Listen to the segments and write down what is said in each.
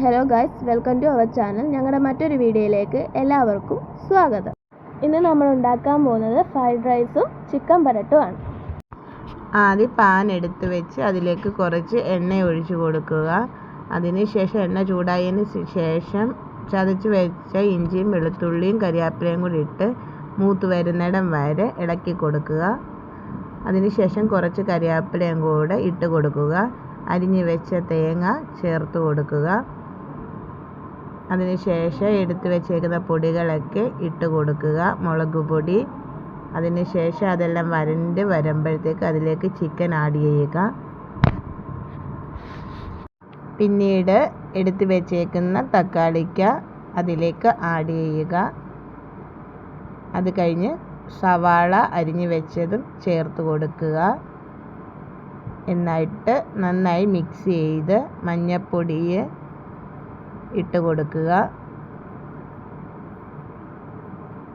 Hello guys, welcome to our channel. ഞങ്ങളുടെ മറ്റൊരു വീഡിയോയിലേക്ക് എല്ലാവർക്കും സ്വാഗതം. ഇന്ന് നമ്മൾ ഉണ്ടാക്കാൻ പോകുന്നത് ഫ്രൈഡ് റൈസും ചിക്കൻ പരട്ടുമാണ്. ആദ്യം പാൻ എടുത്ത് വെച്ച് അതിലേക്ക് കുറച്ച് എണ്ണ ഒഴിച്ചു കൊടുക്കുക. അതിനുശേഷം എണ്ണ ചൂടായതിന് ശേഷം ചതച്ച് വെച്ച ഇഞ്ചിയും വെളുത്തുള്ളിയും കരിയാപ്പിലയും കൂടി ഇട്ട് മൂത്ത് വരുന്നിടം വരെ ഇളക്കി കൊടുക്കുക. അതിനുശേഷം കുറച്ച് കരിയാപ്പിലയും കൂടെ ഇട്ട് കൊടുക്കുക. അരിഞ്ഞു വെച്ച തേങ്ങ ചേർത്ത് കൊടുക്കുക. അതിനുശേഷം എടുത്ത് വെച്ചേക്കുന്ന പൊടികളൊക്കെ ഇട്ട് കൊടുക്കുക. മുളക് പൊടി. അതിനുശേഷം അതെല്ലാം വരണ്ട് വരുമ്പോഴത്തേക്ക് അതിലേക്ക് ചിക്കൻ ആഡ് ചെയ്യുക. പിന്നീട് എടുത്ത് വെച്ചേക്കുന്ന തക്കാളിക്ക അതിലേക്ക് ആഡ് ചെയ്യുക. അത് കഴിഞ്ഞ് സവാള അരിഞ്ഞു വെച്ചതും ചേർത്ത് കൊടുക്കുക. എന്നിട്ട് നന്നായി മിക്സ് ചെയ്ത് മഞ്ഞൾപ്പൊടി ഇട്ട് കൊടുക്കുക.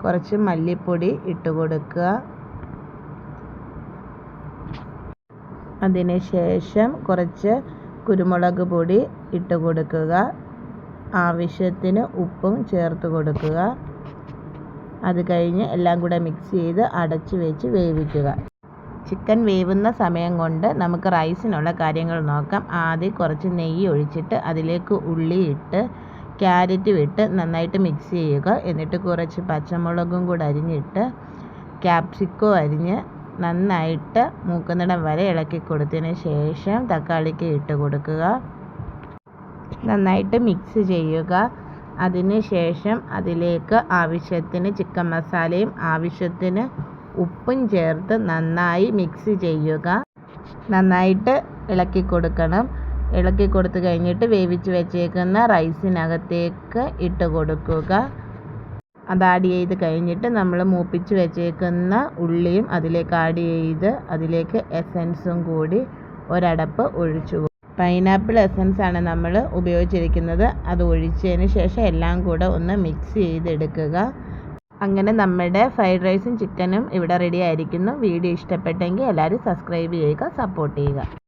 കുറച്ച് മല്ലിപ്പൊടി ഇട്ട് കൊടുക്കുക. അതിനുശേഷം കുറച്ച് കുരുമുളക് പൊടി ഇട്ട് കൊടുക്കുക. ആവശ്യത്തിന് ഉപ്പും ചേർത്ത് കൊടുക്കുക. അത് കഴിഞ്ഞ് എല്ലാം കൂടെ മിക്സ് ചെയ്ത് അടച്ചു വെച്ച് വേവിക്കുക. ചിക്കൻ വേവുന്ന സമയം കൊണ്ട് നമുക്ക് റൈസിനുള്ള കാര്യങ്ങൾ നോക്കാം. ആദ്യം കുറച്ച് നെയ്യ് ഒഴിച്ചിട്ട് അതിലേക്ക് ഉള്ളി ഇട്ട് ക്യാരറ്റും ഇട്ട് നന്നായിട്ട് മിക്സ് ചെയ്യുക. എന്നിട്ട് കുറച്ച് പച്ചമുളകും കൂടെ അരിഞ്ഞിട്ട് ക്യാപ്സിക്കം അരിഞ്ഞ് നന്നായിട്ട് മൂക്കുന്നിടം വരെ ഇളക്കി കൊടുത്തതിന് ശേഷം തക്കാളിക്ക് ഇട്ട് കൊടുക്കുക. നന്നായിട്ട് മിക്സ് ചെയ്യുക. അതിന് ശേഷം അതിലേക്ക് ആവശ്യത്തിന് ചിക്കൻ മസാലയും ആവശ്യത്തിന് ഉപ്പും ചേർത്ത് നന്നായി മിക്സ് ചെയ്യുക. നന്നായിട്ട് ഇളക്കി കൊടുക്കണം. ഇളക്കി കൊടുത്തു കഴിഞ്ഞിട്ട് വേവിച്ച് വെച്ചേക്കുന്ന റൈസിനകത്തേക്ക് ഇട്ട് കൊടുക്കുക. അത് ആഡ് ചെയ്ത് കഴിഞ്ഞിട്ട് നമ്മൾ മൂപ്പിച്ച് വെച്ചേക്കുന്ന ഉള്ളിയും അതിലേക്ക് ആഡ് ചെയ്ത് അതിലേക്ക് എസൻസും കൂടി ഒരടപ്പ് ഒഴിച്ചു. പൈനാപ്പിൾ എസൻസാണ് നമ്മൾ ഉപയോഗിച്ചിരിക്കുന്നത്. അത് ഒഴിച്ചതിന് ശേഷം എല്ലാം കൂടെ ഒന്ന് മിക്സ് ചെയ്തെടുക്കുക. അങ്ങനെ നമ്മുടെ ഫ്രൈഡ് റൈസും ചിക്കനും ഇവിടെ റെഡി ആയിരിക്കുന്നു. വീഡിയോ ഇഷ്ടപ്പെട്ടെങ്കിൽ എല്ലാവരും സബ്സ്ക്രൈബ് ചെയ്യുക, സപ്പോർട്ട് ചെയ്യുക.